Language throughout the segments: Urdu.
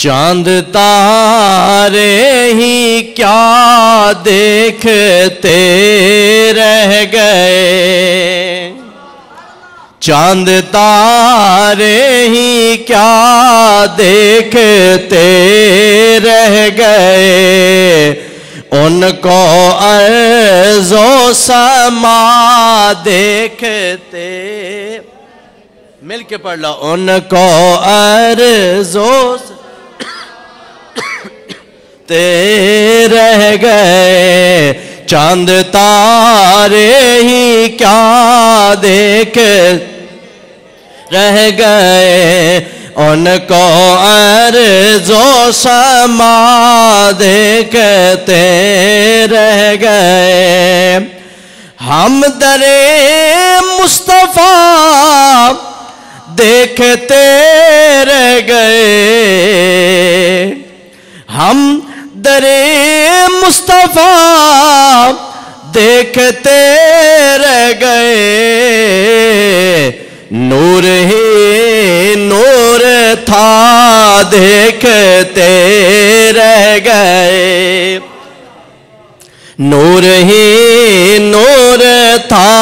چاند تارے ہی کیا دیکھتے رہ گئے، چاند تارے ہی کیا دیکھتے رہ گئے، ان کو ارض و سما دیکھتے، مل کے پڑھ لو، ان کو ارض و رہ گئے، چاند تارے ہی کیا دیکھ رہ گئے، ان کو ارض و سما دیکھتے رہ گئے، ہم در مصطفیٰ دیکھتے رہ گئے، ہم در مصطفیٰ دیکھتے رہ گئے، نور ہی نور تھا دیکھتے رہ گئے، نور ہی نور تھا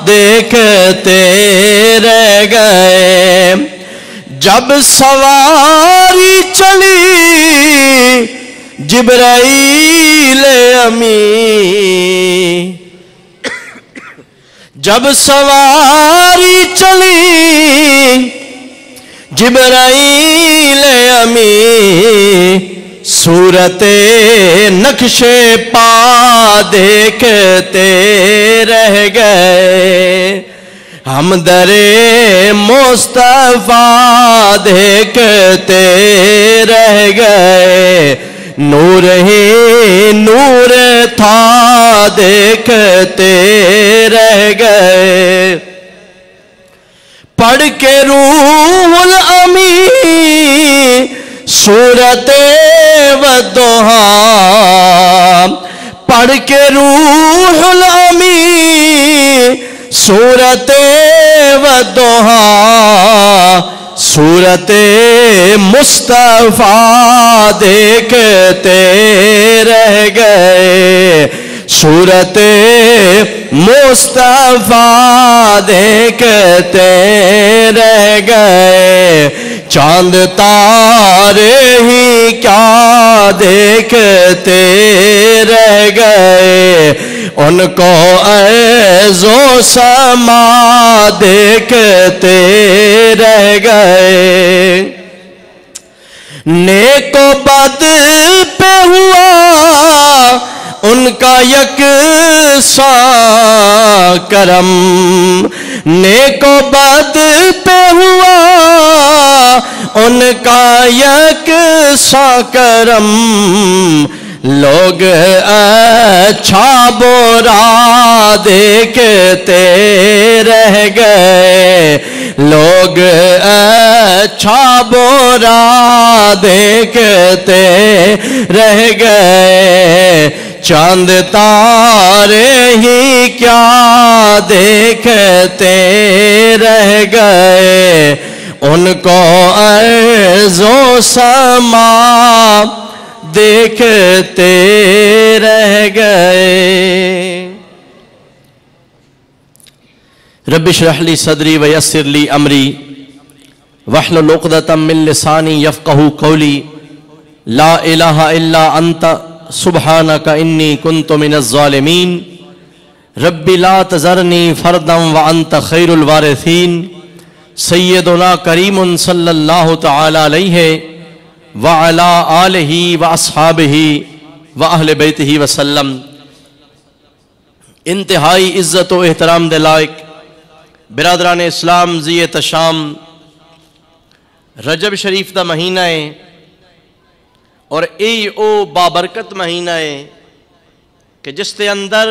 دیکھتے رہ گئے، جب سواری چلی جبرائیل امین، جب سواری چلی جبرائیل امین، صورت نقش پا دیکھتے رہ گئے، ہم در مصطفیٰ دیکھتے رہ گئے، نور ہی نور تھا دیکھتے رہ گئے، پڑھ کے روح الامین سورت والضحیٰ، پڑھ کے روح الامین سورت والضحیٰ، سورت مصطفیٰ دیکھتے رہ گئے، سورت مصطفیٰ دیکھتے رہ گئے، چاند تارے ہی کیا دیکھتے رہ گئے، ان کو ارض و سما دیکھتے رہ گئے، نیک و بد پہ ہوا ان کا یکساں کرم، نیک و بد پہ ہوا ان کا یکساں کرم، لوگ اچھا برا دیکھتے رہ گئے، لوگ اچھا برا دیکھتے رہ گئے، چاند تارے ہی کیا دیکھتے رہ گئے، ان کو ارض و سما دیکھتے رہ گئے۔ رب اشرح لی صدری ویسر لی امری واحلل عقدۃ من لسانی یفقہوا قولی، لا الہ الا انت سبحانک انی کنت من الظالمین، رب لا تذرنی فردا وانت خیر الوارثین، سیدنا کریم صلی اللہ تعالی علیہ وعلا آلہ واصحابہ واہل بیتہ وسلم۔ انتہائی عزت و احترام دے لائق برادران اسلام، زی تشام، رجب شریف دا مہینہ ہے اور ای او بابرکت مہینہ ہے کہ جس کے اندر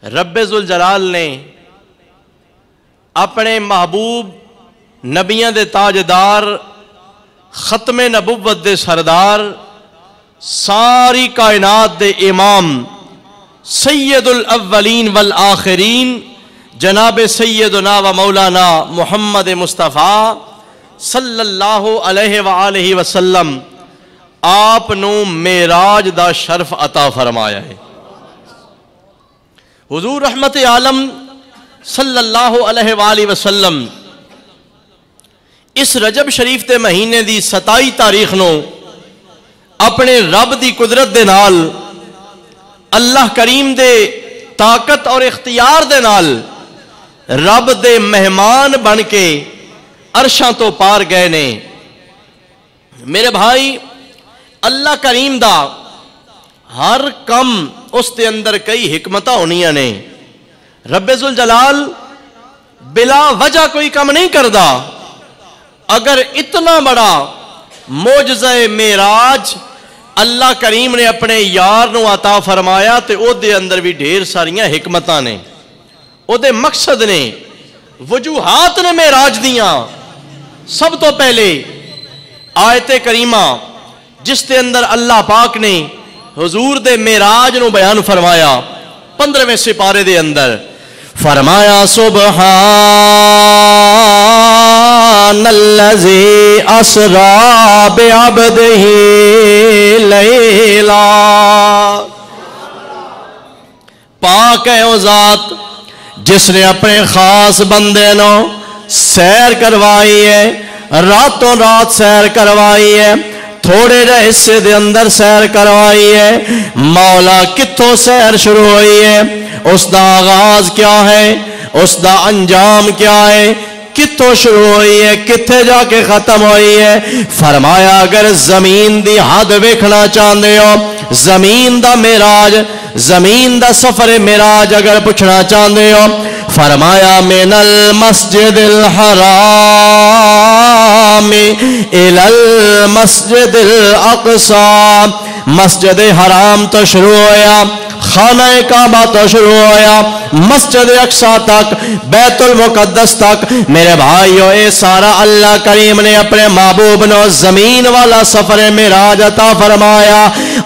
رب ذوالجلال نے اپنے محبوب نبیاں دے تاجدار، ختم نبوت دے سردار، ساری کائنات دے امام، سید الاولین والآخرین، جناب سیدنا و مولانا محمد مصطفیٰ صلی اللہ علیہ وآلہ وسلم آپ نو معراج دا شرف عطا فرمایا ہے۔ حضور رحمت عالم صلی اللہ علیہ وآلہ وسلم اس رجب شریف تے مہینے دی 27 تاریخ نو اپنے رب دی قدرت دے نال اللہ کریم دے طاقت اور اختیار دے نال رب دے مہمان بن کے عرشاں تو پار گئے نے۔ میرے بھائی، اللہ کریم دا ہر کم اس دے اندر کئی حکمتاں ہونیاں نے۔ رب ذوالجلال بلا وجہ کوئی کم نہیں کردا۔ اگر اتنا بڑا معجزہ معراج اللہ کریم نے اپنے یار نو عطا فرمایا تے او دے اندر بھی ڈھیر ساریاں حکمتاں نے، او دے مقصد نے، وجوہات نے معراج دیاں۔ سب تو پہلے آیت کریمہ جس دے اندر اللہ پاک نے حضور دے معراج نو بیان فرمایا 15ویں سپارے دے اندر فرمایا سبحان الذی اسری بعبدہ لیلا، پاک ہے وہ ذات جس نے اپنے خاص بندے نو سیر کروائی ہے، راتوں رات سیر کروائی ہے، تھوڑے رہے حصے دے اندر سیر کروائی ہے۔ مولا کتھوں سیر شروع ہوئی ہے، اس دا آغاز کیا ہے، اس دا انجام کیا ہے، کتھوں شروع ہوئی ہے، کتھے جا کے ختم ہوئی ہے۔ فرمایا اگر زمین دی حد ویکھنا چاہندے ہو، زمین دا معراج، زمین دا سفر معراج اگر پوچھنا چاہندے ہو، فرمایا من المسجد الحرام الى المسجد الاقصى، مسجد حرام تو شروع ہویا، خانہ کعبہ تو شروع ہویا، مسجد اقصی تک، بیت المقدس تک۔ میرے بھائیو، اے سارا اللہ کریم نے اپنے محبوب نو زمین والا سفر معراج عطا فرمایا،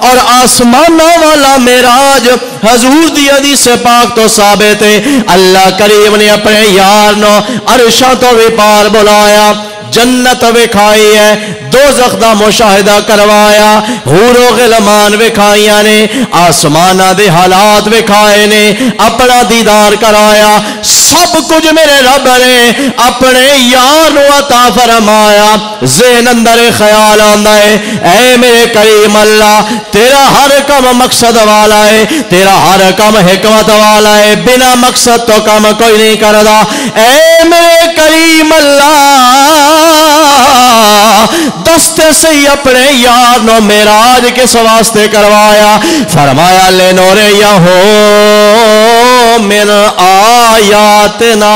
اور آسمانوں والا معراج حضور دی حدیث پاک تو ثابت ہے، اللہ کریم نے اپنے یار نو عرشاں تو بھی پار بلایا، جنت وکھائی ہے، دوزخ دا مشاہدہ کروایا، حور و غلمان وکھائیاں نے، آسمانہ دے حالات وکھائے نے، اپنا دیدار کرایا، سب کچھ میرے رب نے اپنے یار نو عطا فرمایا۔ ذہن اندر خیال آندا ہے، اے میرے کریم اللہ، تیرا ہر کم مقصد والا ہے، تیرا ہر کم حکمت والا ہے، بنا مقصد تو کم کوئی نہیں کردا۔ اے میرے کریم اللہ، دستے سے ہی اپنے یار نو معراج کس واسطے کروایا؟ فرمایا لنُرِیَہُ من آیاتنا،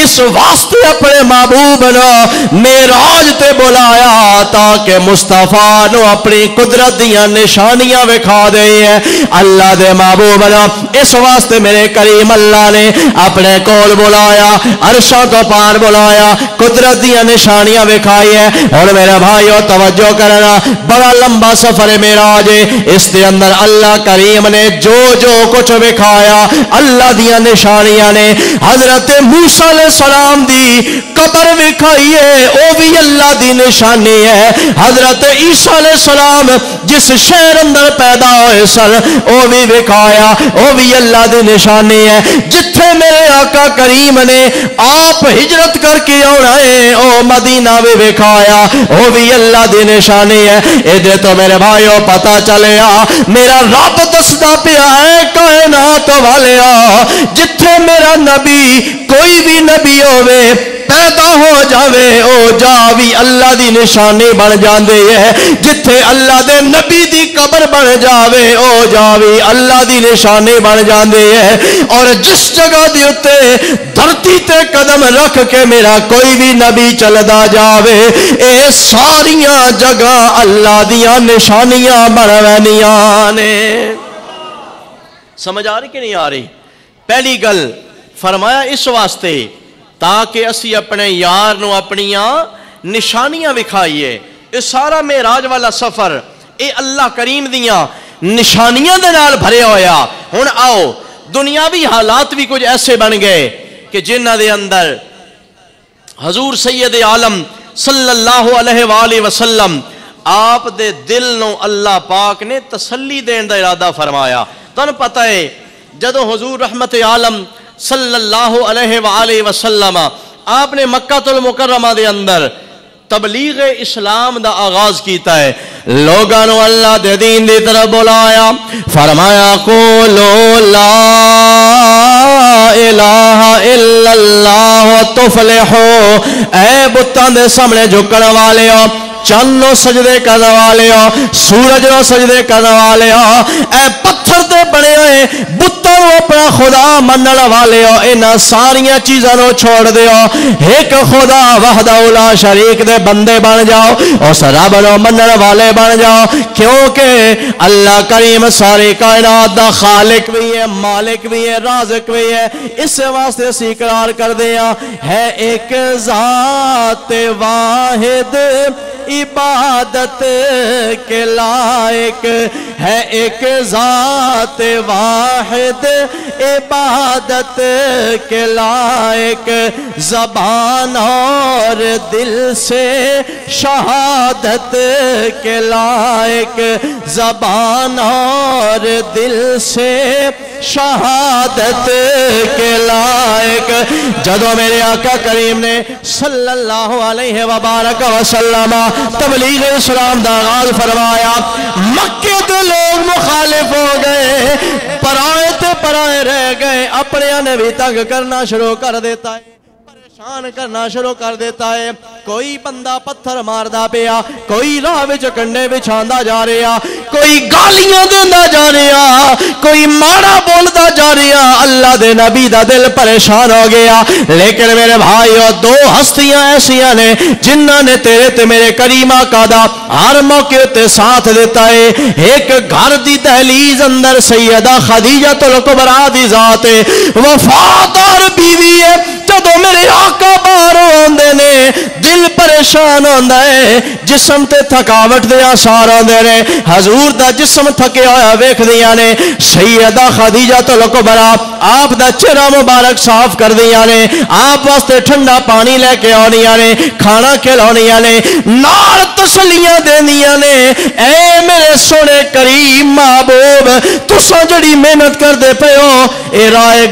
اس واسطے اپنے محبوب نو معراج تے بلایا تاکہ مصطفیٰ نو اپنی قدرت دیاں نشانیاں وکھا دے ہے۔ اللہ دے محبوب نو اس واسطے میرے کریم اللہ نے اپنے کول بلایا، عرشاں تو پار بلایا، قدرت دیاں نشانیاں وکھائی ہے۔ اور میرے بھائیو توجہ کرنا، بڑا لمبا سفر معراج ہے، اس دے اندر اللہ کریم نے جو جو کچھ وکھایا، اللہ دیاں نشانیاں نے۔ حضرت موسیٰ علیہ السلام دی قبر وکھائی ہے، او بھی اللہ دی نشانی ہے۔ حضرت عیسیٰ علیہ السلام جس شہر اندر پیدا ہوئے سن، او بھی وکھایا، او بھی اللہ دی نشانی ہے۔ جتھے میرے آقا کریم نے آپ ہجرت کر کے آنا ہے، او مدینہ بھی وکھایا، او بھی اللہ دی نشانی ہے۔ ادھر تو میرے بھائیو پتہ چلیا، میرا رب دسدا پیا ہے کائنات والیا، جتھے میرا نبی کوئی بھی نبی ہوئے پیدا ہو جاوے، او جا بھی اللہ دی نشانی بن جاندے ہے۔ جتھے اللہ دے نبی دی قبر بن جاوے، او جا بھی اللہ دی نشانی بن جاندے ہے۔ اور جس جگہ دی اتے دھرتی تے قدم رکھ کے میرا کوئی بھی نبی چلدا جاوے، اے ساریاں جگہ اللہ دیاں نشانیاں بنوینیاں نے۔ سمجھ آ رہی کہ نہیں آ رہی؟ پہلی گل فرمایا اس واسطے تاکہ اسی اپنے یار نو اپنیاں نشانیاں وکھائیے۔ اس سارا معراج والا سفر اے اللہ کریم دیاں نشانیاں دے نال بھرے ہویا۔ ہن آؤ، دنیاوی حالات بھی کچھ ایسے بن گئے کہ جنہ دے اندر حضور سید عالم صلی اللہ علیہ وآلہ وسلم آپ دے دل نو اللہ پاک نے تسلی دین دا ارادہ فرمایا. تن پتہ ہے جدو حضور رحمت عالم صلی اللہ علیہ وآلہ وسلم آپ نے مکہ المکرمہ دے اندر تبلیغ اسلام دا آغاز کیتا ہے, لوگاں نو اللہ دے دین دی طرف بلایا, فرمایا قولوا لا الہ الا اللہ تفلحوا, اے بتاں دے سامنے جھکن والے ہو, چند نو سجدے کرنے والے ہو, سورج نو سجدے کرنے والے ہو, اے پتھر دے بنے ہوئے بتاں نو اپنا خدا منن والے ہو, انہاں ساریاں چیزاں نو چھوڑ دیو, ایک خدا وحدہ لا شریک دے بندے بن جاؤ, اس رب نو منن والے بن جاؤ, کیونکہ اللہ کریم ساری کائنات دا خالق بھی ہے, مالک بھی ہے, رازق بھی ہے. اس واسطے اسی اقرار کر دیا ہے ایک ذات واحد عبادت کے لائق ہے, ایک ذات واحد عبادت کے لائق, زبان اور دل سے شہادت کے لائق, زبان اور دل سے شہادت کے لائق. جدو میرے آقا کریم نے صلی اللہ علیہ وبارک وسلم تبلیغ اسلام دا آغاز فرمایا, مکے دے لوگ مخالف ہو گئے, پرائے تے پرائے رہ گئے, اپنے نے بھی تنگ کرنا شروع کر دیتا ہے, پریشان کرنا شروع کر دیتا ہے. کوئی بندہ پتھر ماردا پیا, کوئی راہ وچ کنڈے بچھاندا جا رہا, کوئی گالیاں دیندا جا رہا, کوئی ماڑا بولدا جا رہا. اللہ دے نبی دا دل پریشان ہو گیا. لیکن میرے بھائیو, دو ہستیاں ایسیاں نے جنہاں نے تیرے تے میرے کریم آقا دا ہر موقع تے ساتھ دیتا ہے. ایک گھر دی دہلیز اندر سیدہ خدیجہ الکبریٰ دی ذات ہے, وفادار بیوی ہے. جدو میرے آقا باہر ہوندے نے دل پریشان ہوندا ہے, جسم تے تھکاوٹ دے آثار ہوندے نے, حضور دا جسم تھکیا ہویا ویکھدیاں نے. سیدہ خدیجہ الکبریٰ آپ دا چہرہ مبارک صاف کر دیاں نے, آپ واسطے ٹھنڈا پانی لے کے آنیاں نے, کھانا کھلانیاں نے, نال تسلیاں دیندیاں نے. اے میرے سونے کریم محبوب, تساں جڑی محنت کر دے پے ہو اے رائے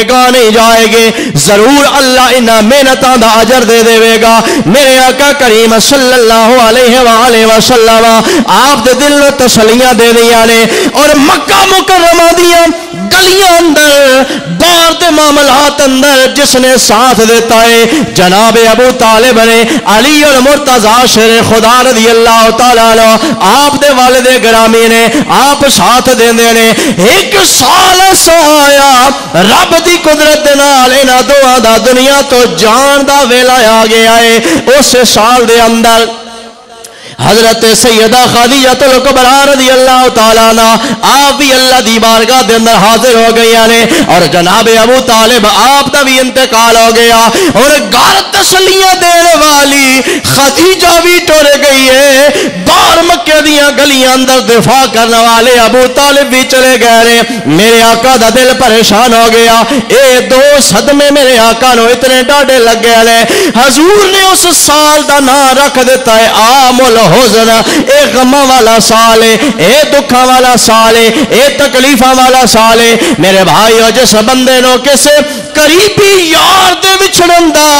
گا نہیں جائے گے, ضرور اللہ انہاں محنتاں دا اجر دے دے گا. میرے آقا کریم صلی اللہ علیہ وآلہ وسلم آپ دے دل نو تسلیاں دے دیاں نے. اور مکہ مکرمہ دیاں گلیاں اندر, باہر دے معاملات اندر جس نے ساتھ دیتا ہے جناب ابو طالب نے, علی المرتضی شیر خدا رضی اللہ تعالیٰ عنہ آپ دے والد گرامی نے, آپ ساتھ دیندے نے. ایک سال ایسا آیا رب دی قدرت دے نال انہاں دوہاں دا دنیا تو جان دا ویلا آ گیا ہے. اس سال دے اندر حضرت سیدہ خدیجہ الکبریٰ رضی اللہ تعالیٰ عنہ آپ بھی اللہ دی بارگاہ دے اندر حاضر ہو گئی نے, اور جناب ابو طالب آپ دا بھی انتقال ہو گیا. اور گھر تسلیاں دینے والی خدیجہ بھی ٹر گئی ہے, باہر مکے دیاں گلیاں اندر دفاع کرنے والے ابو طالب بھی چلے گئے نے. میرے آقا دا دل پریشان ہو گیا. اے دو صدمے میرے آقا نو اتنے ڈاڈے لگ گئے نے. حضور نے اس سال دا نام رکھ دیتا ہے عام الحزن, اے غماں والا سال ہے, اے دکھاں والا سال ہے, اے تکلیفاں والا سال ہے. میرے بھائیو, جس بندے نو کسے قریبی یار دے وچھڑن دا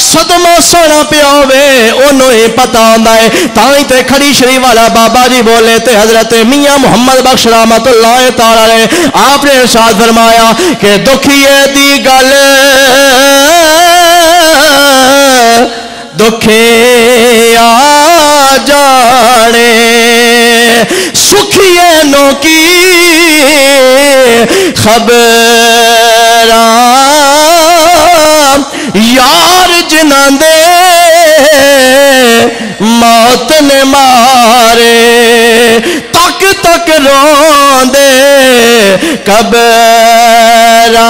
صدمہ سونا پیا ہوے اونوں ہی پتہ ہوندا ہے. تائیں تے کھڑی شریف والا بابا جی بولے تے حضرت میاں محمد بخش رحمت اللہ تعالی علیہ آپ نے ارشاد فرمایا کہ دکھیے دی گل دکھے آ جانے, سکھیے نو کی خبر یار جنہاں دے موت نے مارے, تک تک روندے قبراں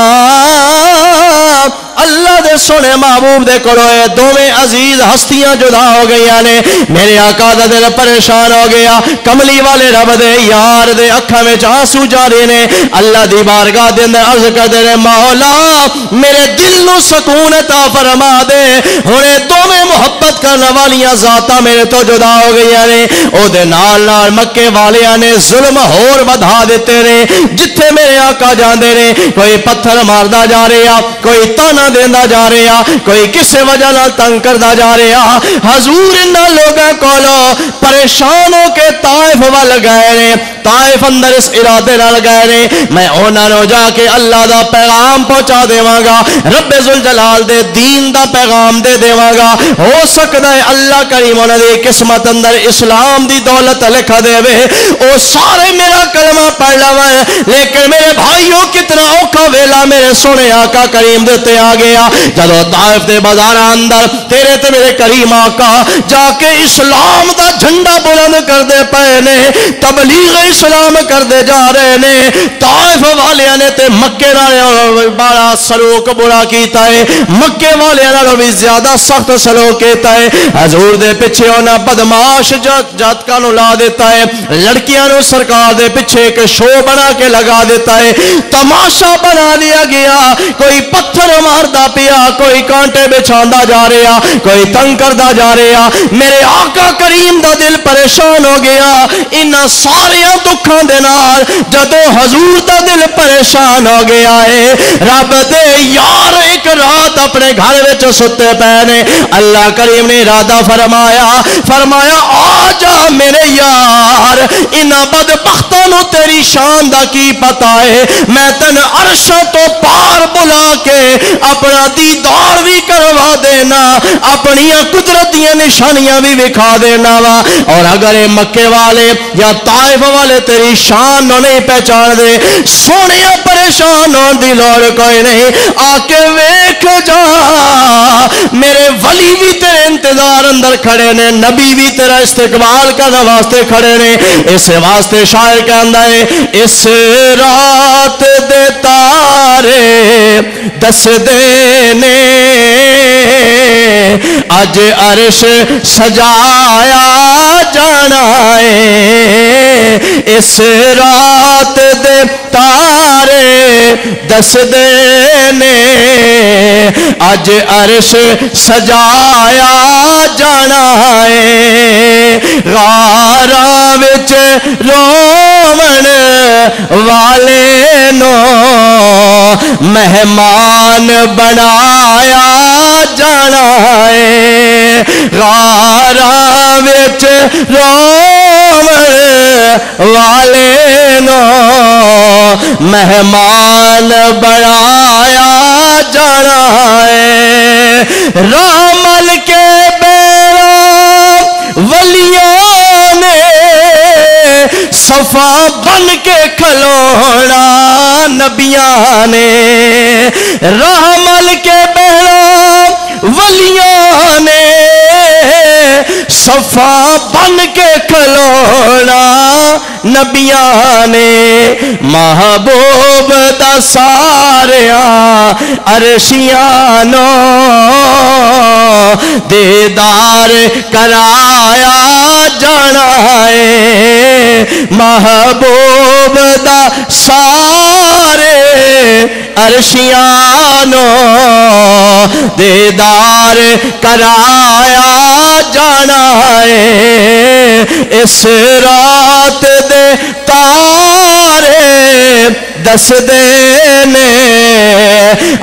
اللہ دے سونے محبوب دے کولوں دوویں عزیز ہستیاں جدا ہو گئیاں نے، میرے آقا دا دل پریشان ہو گیا، کملی والے رب دے یار دے اکھاں وچ آنسو جاری نے، اللہ دی بارگاہ دے اندر عرض کردے نے مولا میرے دل نو سکون عطا فرما دے، ہنے دوویں محبت کرن والیاں ذاتاں میرے تو جدا ہو گئیاں نے، او دے نال نال مکے والیاں نے ظلم ہور بڑھا دیتے نے، جتھے میرے آقا جاندے نے کوئی پتھر ماردا جا رہا، کوئی تانا دیندا جا رہا، کوئی کسے وجہ نال تنگ کردا جا رہا، حضور انہاں لوگاں کولوں پریشان ہو کے طائف ول گئے نے، طائف اندر اس ارادے نال گئے نے میں انہاں نوں جا کے اللہ دا پیغام پہنچا دیواں گا، رب ذوالجلال دے دین دا پیغام دے دیواں گا، ہو سکدا ہے اللہ کریم انہاں دی قسمت اندر اسلام دی دولت لکھ دے وے، او سارے میرا کلمہ پڑھ لویں، لیکن میرے بھائیوں کتنا اوکھا ویلا میرے سونے آقا کریم دے تے آ گیا، جدوں طائف دے بازاراں اندر تیرے تے میرے کریم آقا جا کے اسلام دا جھنڈا بلند کردے پئے نے، تبلیغ اسلام کردے جا رہے نے، طائف والیاں نے تے مکے نال بڑا سلوک برا کیتا ہے، مکے والیاں نال بھی زیادہ سخت سلوک کیتا ہے، حضور دے پیچھے انہاں بدماش جاتکاں نوں لا دیتا ہے، لڑکیاں نوں سرکار دے پیچھے ایک شو بنا کے لگا دیتا ہے، تماشا بنا لیا گیا، کوئی پتھر ماردا پیا، کوئی کانٹے بچھاندا جا رہا، کوئی تنگ کردا جا رہا، میرے آقا کریم دا دل پریشان ہو گیا، انہاں ساریاں دکھاں دے نال جدوں حضور دا دل پریشان ہو گیا ہے، رب دے یار ایک رات اپنے گھر وچ ستے پے نے، اللہ کریم نے ارادہ فرمایا آ جا میرے یار، انہاں بدبختاں نوں تیری شان دا کی پتا ہے، میں تن عرشاں تو پار بلا کے اپنا دیدار بھی کروا دینا، اپنی قدرت دیاں نشانیاں بھی دکھا دینا وا، اور اگر مکے والے یا طائف والے تیری شان نو نہیں پہچان دے، سونے پریشان ہون دی لوڑ کوئی نہیں، آ کے ویکھ جا میرے ولی بھی تیرے انتظار اندر کھڑے نے، نبی بھی تیرا استقبال کرنے واسطے کھڑے نے، اس واسطے شاعر کہندا ہے اس رات دے تارے دس دے نے اج عرش سجایا جانا ہے، اس رات دے تارے دس دے نے اج عرش سجایا جانا ہے، غاراں وچ رومن والے نو مہمان بنایا جانا ہے، غاراں وچ رومن والے نو مہمان بنایا جانا ہے، رامل کے بیڑا ولیوں نے صفا بن کے کھلونا نبیاں نے، رحمل کے بیڑا ولیوں نے صفا بن کے کھلونا نبیاں نے، محبوب دا ساریاں عرشیاں نو دیدار کرایا جانا ہے، محبوب دا سارے عرشیاں نو دیدار کرایا جانا ہے، اس رات دے تارے دس دے نے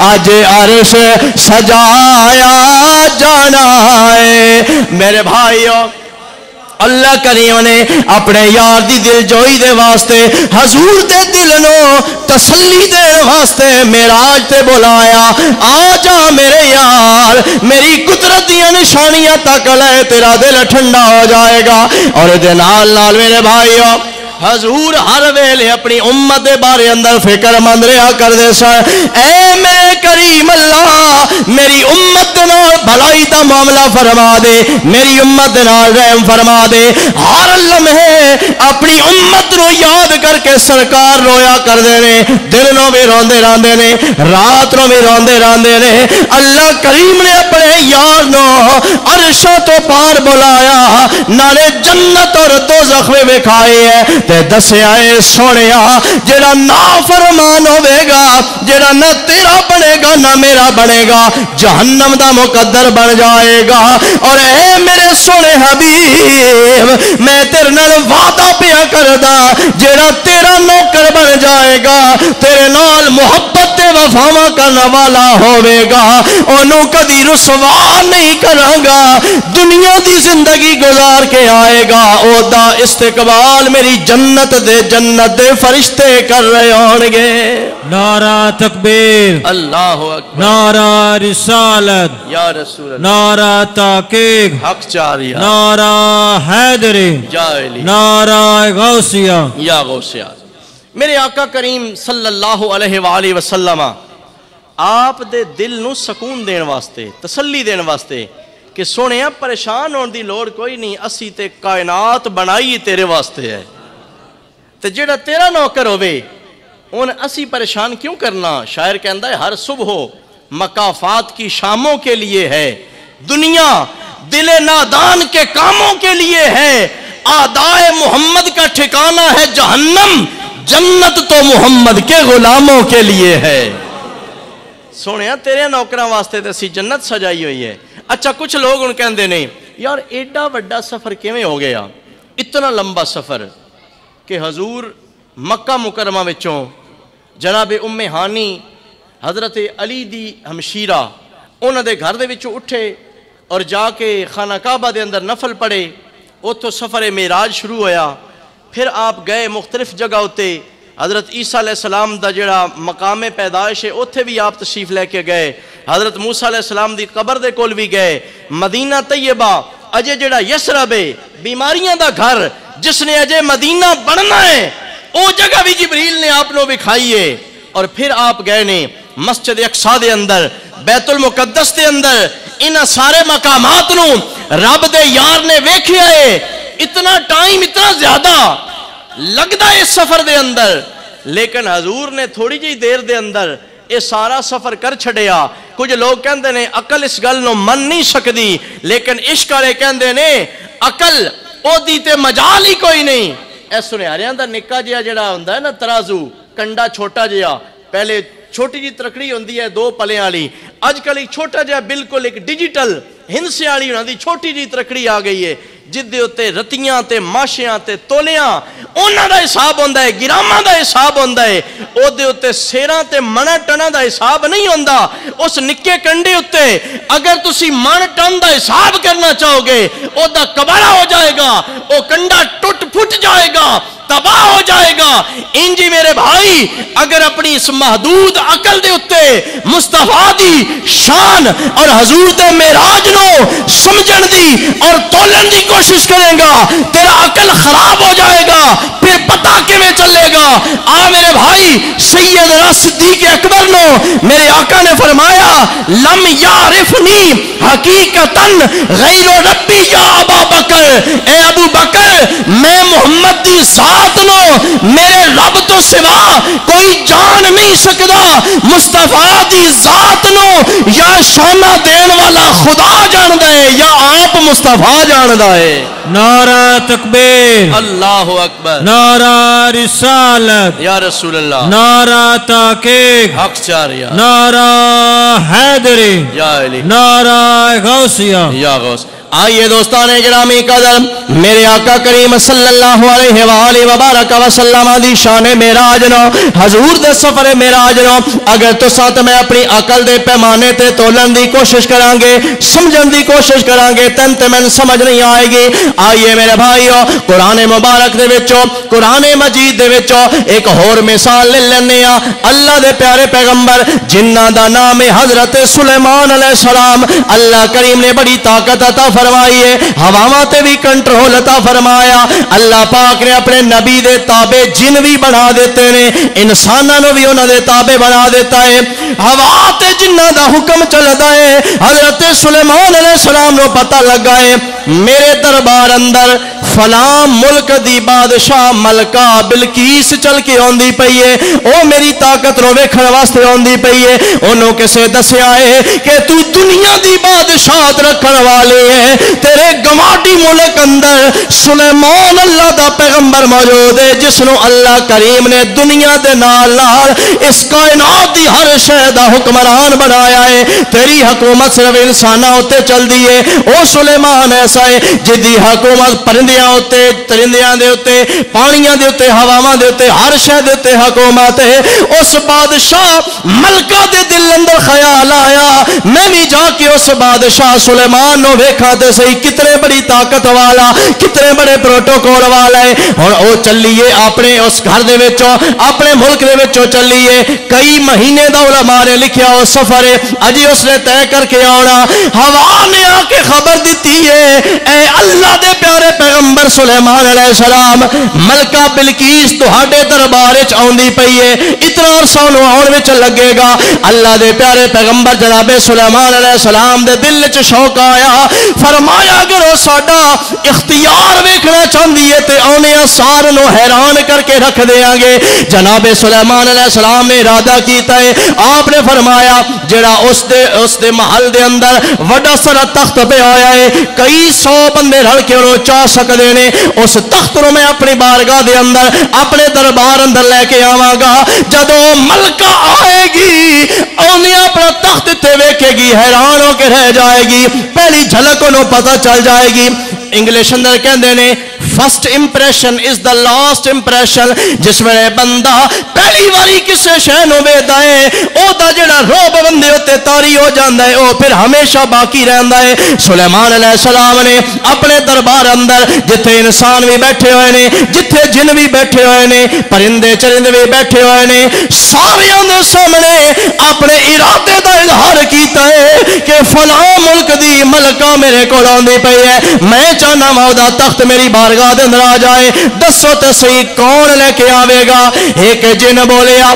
اج عرش سجایا جانا ہے، میرے بھائیوں اللہ کریم نے اپنے یار دی دل جوئی دے واسطے حضور دے دل نو تسلی دے واسطے معراج تے بلایا، آ جا میرے یار میری قدرت دی نشانیاں تک لے تیرا دل ٹھنڈا ہو جائے گا، اور دے نال نال میرے بھائیو حضور ہر ویلے اپنی امت دے بارے اندر فکر مند رہا کر دے سن اے میرے کریم اللہ میری امت دے نال بھلائی دا معاملہ فرما دے میری امت دے نال رحم فرما دے ہر لمحے اپنی امت نو یاد کر کے سرکار رویا کر دے نے دل نو بھی روندے راندے نے رات نو بھی روندے راندے نے اللہ کریم نے اپنے یار نو عرشوں تو پار بلایا نالے جنت اور دوزخ میں وکھائے ہے تے دسیا اے سونیا جڑا نافرمان ہوے گا جڑا نہ تیرا بنے گا نہ میرا بنے گا جہنم دا مقدر بن جائے گا اور اے میرے سونے حبیب میں تیرے نال وعدہ پیا کردا جڑا تیرا نوکر بن جائے گا تیرے نال محبت تے وفا کرنے والا ہوے گا اونوں کدی رسوا نہیں کراں گا دنیا دی زندگی گزار کے آئے گا او دا استقبال میری جنت دے فرشتے کر رہے ہون گے نعرہ تکبیر اللہ اکبر نعرہ رسالت یا رسول اللہ نعرہ تحقیق حق چاریہ نعرہ حیدری یا علی نعرہ غوثیہ یا غوثیہ میرے آقا کریم صلی اللہ علیہ وآلہ وسلم آپ دے دل نو سکون دین واسطے تسلی دین واسطے کہ سونے پریشان ہون دی لوڑ کوئی نہیں اسی تے کائنات بنائی تیرے واسطے ہے تے جڑا تیرا نوکر ہوئے ان اسی پریشان کیوں کرنا شاعر کہندا ہے ہر صبح مکافات کی شاموں کے لیے ہے دنیا دل نادان کے کاموں کے لیے ہے آدائے محمد کا ٹھکانہ ہے جہنم جنت تو محمد کے غلاموں کے لیے ہے سونے تیرے نوکراں واسطے تے اسی جنت سجائی ہوئی ہے اچھا کچھ لوگ ان کہندے نہیں یار ایڈا بڑا سفر کیویں ہو گیا اتنا لمبا سفر کہ حضور مکہ مکرمہ وچوں جناب ام ہانی حضرت علی دی ہمشیرہ انہاں دے گھر دے وچوں اٹھے اور جا کے خانہ کعبہ دے اندر نفل پڑھے اتھوں سفر معراج شروع ہویا پھر آپ گئے مختلف جگہ ہوتے حضرت عیسیٰ علیہ السلام دا جڑا مقام پیدائش ہے اتھے بھی آپ تشریف لے کے گئے حضرت موسیٰ علیہ السلام دی قبر دے کول بھی گئے مدینہ طیبہ اجے جڑا یسرب ہے بیماریاں دا گھر جس نے اجے مدینہ بننا ہے او جگہ بھی جبریل نے آپ نو بکھائی ہے اور پھر آپ گئے نے مسجد اقصی دے اندر بیت المقدس دے اندر انہاں سارے مقامات نو رب دے یار نے ویکھیا ہے اتنا ٹائم اتنا زیادہ لگدا ہے اس سفر دے اندر لیکن حضور نے تھوڑی جی دیر دے اندر یہ سارا سفر کر چھڑیا کچھ لوگ کہندے نے عقل اس گل نو من نہیں سکدی لیکن عشق والے کہندے نے عقل او دی تے مجال ہی کوئی نہیں اے سنیاریاں دا نکا جہا جڑا ہوندا ہے نا ترازو کنڈا چھوٹا جہا پہلے چھوٹی جی ترکڑی ہوندی ہے دو پلیاں والی اج کل ایک چھوٹا جہا بالکل ایک ڈیجیٹل ہندسے والی ہوندی چھوٹی جی ترکڑی آ گئی ہے جد دے اوتے رتیاں تے ماشیاں تے تولیاں انہاں دا حساب ہوندا ہے گراماں دا حساب ہوندا ہے او دے اوتے سیراں تے من ٹنا دا حساب نہیں ہوندا اس نکے کنڈے اوتے اگر تسی من ٹن دا حساب کرنا چاہو گے او دا کباڑا ہو جائے گا او کنڈا ٹوٹ پھٹ جائے گا تباہ ہو جائے گا انجی میرے بھائی اگر اپنی اس محدود عقل دے اتے مصطفیٰ دی شان اور حضور دے معراج نو سمجھن دی اور تولن دی کوشش کریں گا تیرا عقل خراب ہو جائے گا پھر پتہ کیویں چلے گا آ میرے بھائی سیدنا صدیق اکبر نو میرے آقا نے فرمایا لم یعرفنی حقیقتاً غیر ربی یا ابا بکر اے ابو بکر میں محمد دی ذات نو میرے رب تو سوا کوئی جان نہیں سکدا مصطفیٰ دی ذات نو یا شانہ دین والا خدا جان دے یا آپ مصطفیٰ جان دے نعرہ تکبیر اللہ اکبر نعرہ رسالت یا رسول اللہ نعرہ تحقیق حق چاریہ نعرہ حیدری یا علی نعرہ غوثیہ یا غوث آئیے دوستان گرامی قدر میرے آقا کریم صلی اللہ علیہ وآلہ وبارک وسلم دی شان معراج نو حضور دے سفر معراج نو اگر تو ساتھ میں اپنی عقل دے پیمانے تے تولن دی کوشش کران گے سمجھن دی کوشش کران گے تن تے من سمجھ نہیں آئے گی آئیے میرے بھائیو قرآن مبارک دے وچوں قرآن مجید دے وچوں ایک اور مثال لے لینے آ اللہ دے پیارے پیغمبر جنہ دا نام حضرت سلیمان علیہ السلام اللہ کریم نے بڑی طاقت عطا فرمائیے ہواواں تے بھی کنٹرول عطا فرمایا اللہ پاک نے اپنے نبی دے تابع جن بھی بنا دیتے نے انساناں نو بھی انہاں دے تابع بنا دیتا ہے ہوا تے جنہاں دا حکم چلدا ہے حضرت سلیمان علیہ السلام نو پتہ لگا ہے میرے دربار اندر فلاں ملک دی بادشاہ ملکہ بلقیس چل کے آندی پئی ہے او میری طاقت نو ویکھن واسطے آندی پئی ہے انہوں کسے دسیا ہے کہ تو دنیا دی بادشاہت رکھن والے ہے تیرے گواڈی ملک اندر سلیمان اللہ دا پیغمبر موجود ہے جس نو اللہ کریم نے دنیا دے نال اس کائنات دی ہر شے دا حکمران بنایا ہے تیری حکومت صرف انساناں ہوتے چل دی ہے او سلیمان ایسا ہے جدی حکومت پرندیاں ہوتے ترندیاں دے ہوتے پانیاں دے ہوتے ہواواں دے ہوتے ہر شے دے ہوتے حکومت ہے اس بادشاہ ملکہ دے دل اندر خیال آیا میں بھی جا کے اس بادشاہ سلیمان نو ویکھا تے صحیح کتنے بڑی طاقت والا کتنے بڑے پروٹوکول والا ہے ہن او چلیے اپنے اس گھر دے وچوں اپنے ملک دے وچوں چلیے کئی مہینے دا علماء نے لکھیا او سفر ہے اجی اس نے طے کر کے آنا ہوا نے آ کے خبر دیتی ہے اے اللہ دے پیارے پیغمبر سلیمان علیہ السلام ملکہ بلقیس تہاڈے دربار وچ آندی پئی ہے اتنا عرصہ انہوں آن وچ لگے گا اللہ دے پیارے پیغمبر جناب سلیمان علیہ السلام دے دل وچ شوق آیا فرمایا اگر وہ ساڈا اختیار ویکھنا چاہندی ہے تے اونے سار نو حیران کر کے رکھ دیاں گے جناب سلیمان علیہ السلام نے ارادہ کیتا ہے آپ نے فرمایا جڑا اس دے محل دے اندر وڈا سارا تخت پہ آیا ہے کئی سو بندے رل کے انہوں چاہ سکتے ہیں اس تخت نو میں اپنی بارگاہ دے اندر اپنے دربار اندر لے کے آواں گا جدوں ملکہ آئے گی انہیں اپنا تخت تے ویکھے گی حیران ہو کے رہ جائے گی پہلی جھلک انہوں پتہ چل جائے گی انگلش اندر کہندے نے first impression is the last impression جس میں بندہ پہلی باری کسے شے نو ویکھدا ہے او دا جڑا روب بندے تے طاری ہو جاندا ہے او پھر ہمیشہ باقی رہندا ہے سلیمان علیہ السلام نے اپنے دربار اندر جتھے انسان بھی بیٹھے ہوئے نے جتھے جن بھی بیٹھے ہوئے نے پرندے چرندے بھی بیٹھے ہوئے نے ساریاں دے سامنے اپنے ارادے دا اظہار کیتا ہے کہ فلاں ملک دی ملکہ میرے کول آندی پئی ہے میں چاہنا مودا تخت میری بارگاہ دے اندر آ جائے دسو تے صحیح کون لے کے آوے گا ایک جن بولیا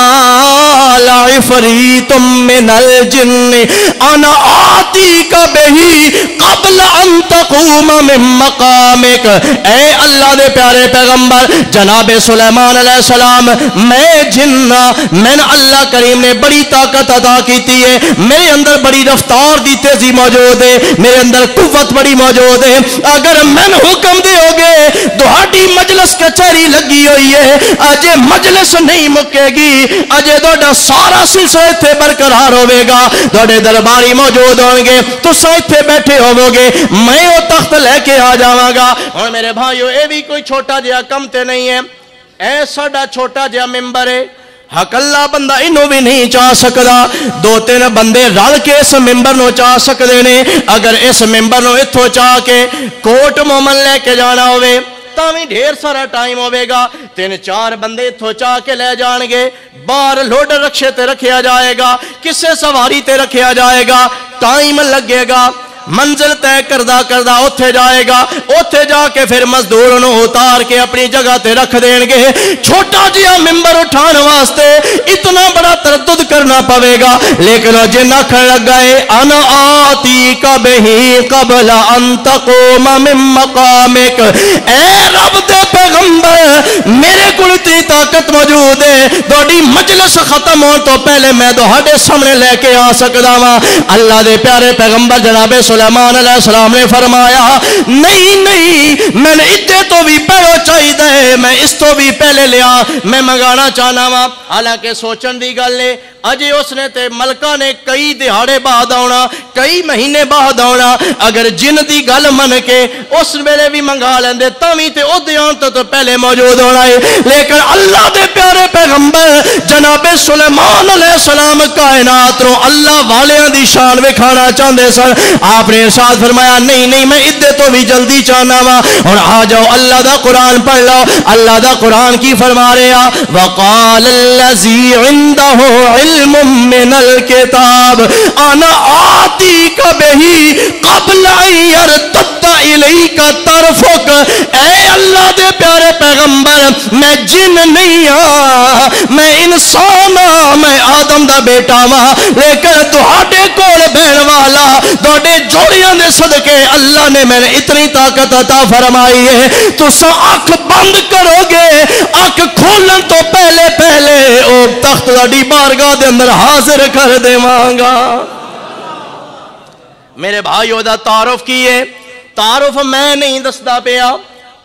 وقال عفریت من الجن انا آتیک بہی قبل ان تقوم من مقامک اے اللہ دے پیارے پیغمبر جناب سلیمان علیہ السلام میں جنہ میں اللہ کریم نے بڑی طاقت عطا کیتی ہے میرے اندر بڑی رفتار دی تیزی موجود ہے میرے اندر قوت بڑی موجود ہے اگر میں حکم دیو گے تہاڈی مجلس کچہری لگی ہوئی ہے اجے مجلس نہیں مکے گی اجے تہاڈا سارا سلسلہ ایتھے برقرار ہوے گا تہاڈے درباری موجود ہون گے تساں ایتھے بیٹھے ہوو گے میں وہ تخت لے کے آ جاواں گا ہن میرے بھائیو اے بھی کوئی چھوٹا جہا کم تے نہیں ہے اے ساڈا چھوٹا جہا ممبر ہے حق اللہ بندہ انہوں بھی نہیں چاہ سکتا دو تین بندے رل کے اس ممبر نو چاہ سکتے نے اگر اس ممبر نو اتھو چاہ کے کوٹ مومن لے کے جانا ہوئے تاویں ڈھیر سارا ٹائم ہوئے گا تین چار بندے اتھو چاہ کے لے جان گے باہر لوڈر رکشے تے رکھیا جائے گا کسے سواری تے رکھیا جائے گا ٹائم لگے گا منزل طے کردہ اوتھے جائے گا اوتھے جا کے پھر مزدور انہوں اتار کے اپنی جگہ تے رکھ دیں گے چھوٹا جیا ممبر اٹھان واسطے اتنا بڑا تردد کرنا پوے گا لیکن جن آکھن لگ گئے انا آتیک بہی قبل ان تقوم من مقامک اے رب دے پیغمبر میرے کول اتنی طاقت موجود ہے تہاڈی مجلس ختم ہون تو پہلے میں تہاڈے سامنے لے کے آ سکدا واں اللہ دے پیارے پیغمبر جناب سلیمان علیہ السلام نے فرمایا نہیں میں نے اتنے تو بھی پہلو چاہیے میں اس تو بھی پہلے لیا میں منگانا چاہنا وا حالانکہ سوچن دی گل ہے اجے اس نے تے ملکہ نے کئی دہاڑے بعد آنا کئی مہینے بعد آنا اگر جن دی گل من کے اس ویلے بھی منگا لیندے تاویں تے او دیان تو پہلے موجود ہونا ہے لیکن اللہ دے پیارے پیغمبر جناب سلیمان علیہ السلام کائنات رو اللہ والیاں دی شان وکھانا چاہندے سن. آپ نے ارشاد فرمایا نہیں میں ادھے تو بھی جلدی چاہنا وا. اور آ جاؤ اللہ دا قرآن پڑھ لو. اللہ دا قرآن کی فرما رہا وقال الذی عنده علم من الکتاب انا آتیک بہی قبل ان یرتد الیک طرفک. اے اللہ دے پیارے پیغمبر میں جن نہیں ہاں میں انسان ہاں میں آدم دا بیٹا ہاں لیکن تہاڈے کول بہن والا تہاڈے جوڑیاں دے صدقے اللہ نے میں نے اتنی طاقت عطا فرمائی ہے تساں اکھ بند کرو گے اکھ کھولن تو پہلے او تخت تہاڈی بارگاہ دے اندر حاضر کر دیواں گا. میرے بھائیو دا تعارف کی ہے. تعارف میں نہیں دسدا پیا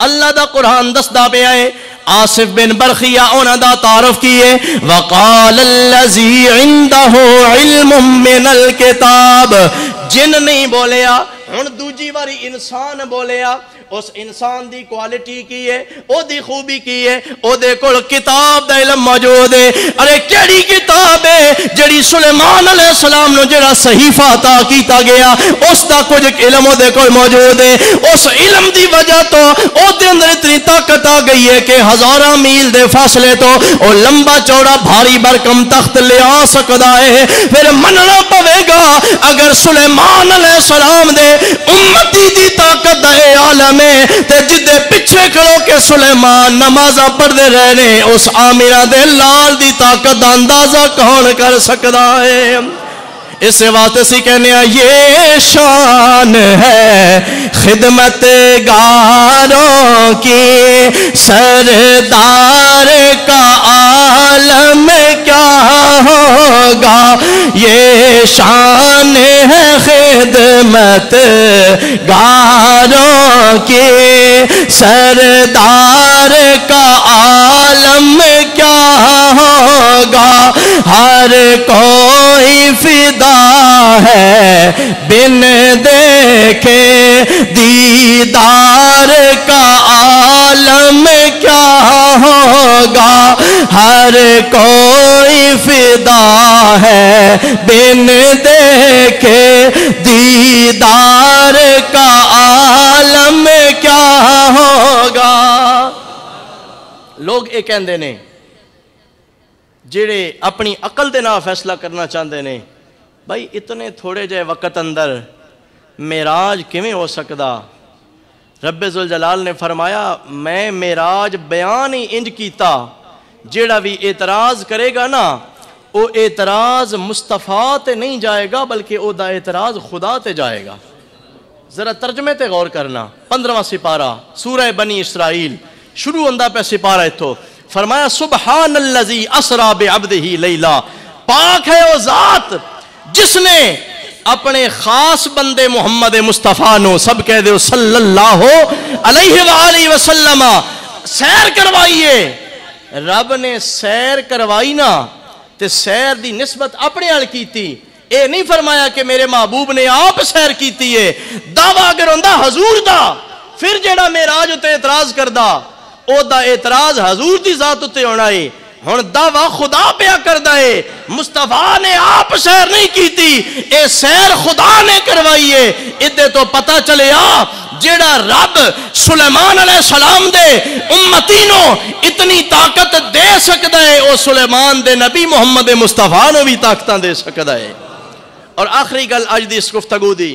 اللہ دا قرآن دسدا پیا ہے. آصف بن برخیہ انہاں دا تعارف کیے وقال الذی عنده علم من الکتاب. جن نہیں بولیا ہن دوجی واری انسان بولیا. اس انسان دی کوالٹی کی ہے او دی خوبی کی ہے او دے کول کتاب دا علم موجود ہے. ارے کیڑی کتاب ہے جڑی سلیمان علیہ السلام نو جڑا صحیفہ عطا کیتا گیا اس دا کچھ علم او دے کول موجود ہے. اس علم دی وجہ تو او دے اندر اتنی طاقت آ گئی ہے کہ ہزاراں میل دے فاصلے تو او لمبا چوڑا بھاری بھرکم تخت لے آ سکدا ہے. پھر مننا پوے گا اگر سلیمان علیہ السلام دے امتی دی طاقت ہے عالم تے جدے پیچھے کھڑو کے سلیمان نمازاں پڑھدے رہنے اس آمینہ دے لال دی طاقت دا اندازہ کون کر سکدا ہے. اس واسطے سی کہنے یہ شان ہے خدمت گاروں کی سردار کا عالم کیا ہوگا. یہ شان ہے خدمت گاروں کی سردار کا عالم کیا ہوگا. ہر کوئی فدا ہے بن دیکھے دیدار کا عالم کیا ہوگا. ہر کوئی فدا ہے بن دیکھے دیدار کا عالم کیا ہوگا. لوگ یہ کہندے نے جڑے اپنی عقل دے نال فیصلہ کرنا چاہتے ہیں بھائی اتنے تھوڑے جے وقت اندر معراج کیویں ہو سکدا. رب ذوالجلال نے فرمایا میں معراج بیان ہی انج کیتا جیڑا بھی اعتراض کرے گا نا وہ اعتراض مصطفیٰ تے نہیں جائے گا بلکہ او دا اعتراض خدا تے جائے گا. ذرا ترجمے تے غور کرنا. 15واں سپارہ سورہ بنی اسرائیل شروع ہوندا پہ سپارہ اتھو فرمایا سبحان الذی اسرا بعبدہ لیلا. پاک ہے وہ ذات جس نے اپنے خاص بندے محمد مصطفیٰ نو سب کہہ دے صلی اللہ علیہ وآلہ وسلم سیر کروائیے. رب نے سیر کروائی نا تے سیر دی نسبت اپنے آل کیتی. اے نہیں فرمایا کہ میرے محبوب نے آپ سیر کیتی ہے. دعویٰ اگر ہوندہ حضور دا پھر جڑا معراج تے اعتراض کردہ او دا اعتراض حضور دی ذات تے ہونا ہے. ہن دعویٰ خدا پیا کردا ہے. مصطفیٰ نے آپ سیر نہیں کیتی اے سیر خدا نے کروائی ہے. ادھے تو پتہ چلے جیڑا رب سلیمان علیہ السلام دے امتی نو اتنی طاقت دے سکتا ہے او سلیمان دے نبی محمد مصطفیٰ نو بھی طاقتاں دے سکتا ہے. اور آخری گل اج دی اس گفتگو دی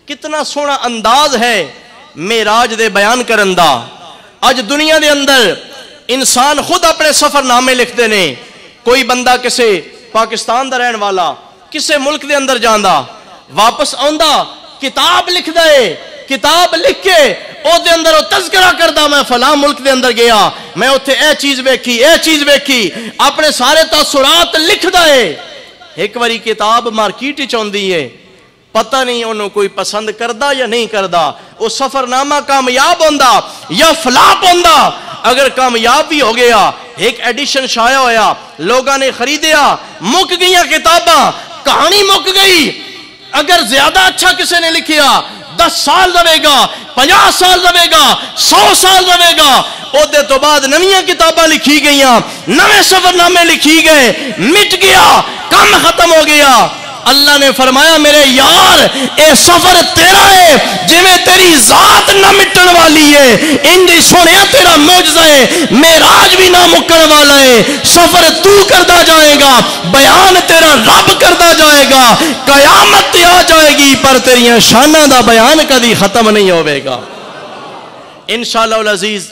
کتنا سونا انداز ہے معراج دے بیان کرن دا. اج دنیا دے اندر انسان خود اپنے سفر نامے لکھتے نے. کوئی بندہ کسے پاکستان دا رہن والا کسے ملک دے اندر جاندا واپس آندا کتاب لکھ دے. کتاب لکھ کے او دے اندر او تذکرہ کردا میں فلاں ملک دے اندر گیا میں اوتھے اے چیز ویکھی اپنے سارے تاثرات لکھ دے. ایک واری کتاب مارکیٹ وچ اوندی ہے پتہ نہیں انہوں کوئی پسند کردہ یا نہیں کردہ. وہ سفر نامہ کامیاب ہوندا یا فلاپ ہوندا. اگر کامیاب بھی ہو گیا ایک ایڈیشن شائع ہویا لوگاں نے خریدیا مک گئیاں کتاباں کہانی مک گئی. اگر زیادہ اچھا کسی نے لکھیا 10 سال رہے گا 50 سال رہے گا 100 سال رہے گا اودے تو بعد نویاں کتاباں لکھی گئیاں، نویں سفر نامے لکھی گئے، مٹ گیا، کام ختم ہو گیا۔ اللہ نے فرمایا میرے یار اے سفر تیرا ہے، جویں تیری ذات نہ مٹن والی ہے انجی سونیا تیرا معجزہ ہے، معراج بھی نہ مکن والا ہے، سفر تو کردا جائے گا، بیان تیرا رب کردا جائے گا، قیامت آ جائے گی پر تیریاں شاناں دا بیان کدی ختم نہیں ہوے گا۔ انشاءاللہ العزیز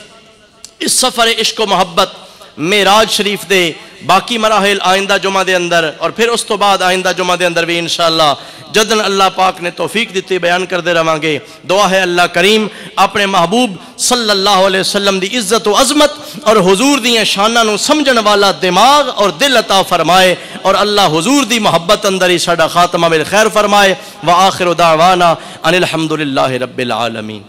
اس سفر عشق و محبت معراج شریف دے باقی مراحل آئندہ جمعہ دے اندر اور پھر اس تو بعد آئندہ جمعہ دے اندر بھی انشاءاللہ جدن اللہ پاک نے توفیق دیتی بیان کر دے رہاں گے۔ دعا ہے اللہ کریم اپنے محبوب صلی اللہ علیہ وسلم دی عزت و عظمت اور حضور دیاں شاناں نو سمجھن والا دماغ اور دل عطا فرمائے، اور اللہ حضور دی محبت اندر ہی ساڈا خاتمہ بالخیر فرمائے۔ وآخر دعوانا ان الحمدللہ رب العالمین۔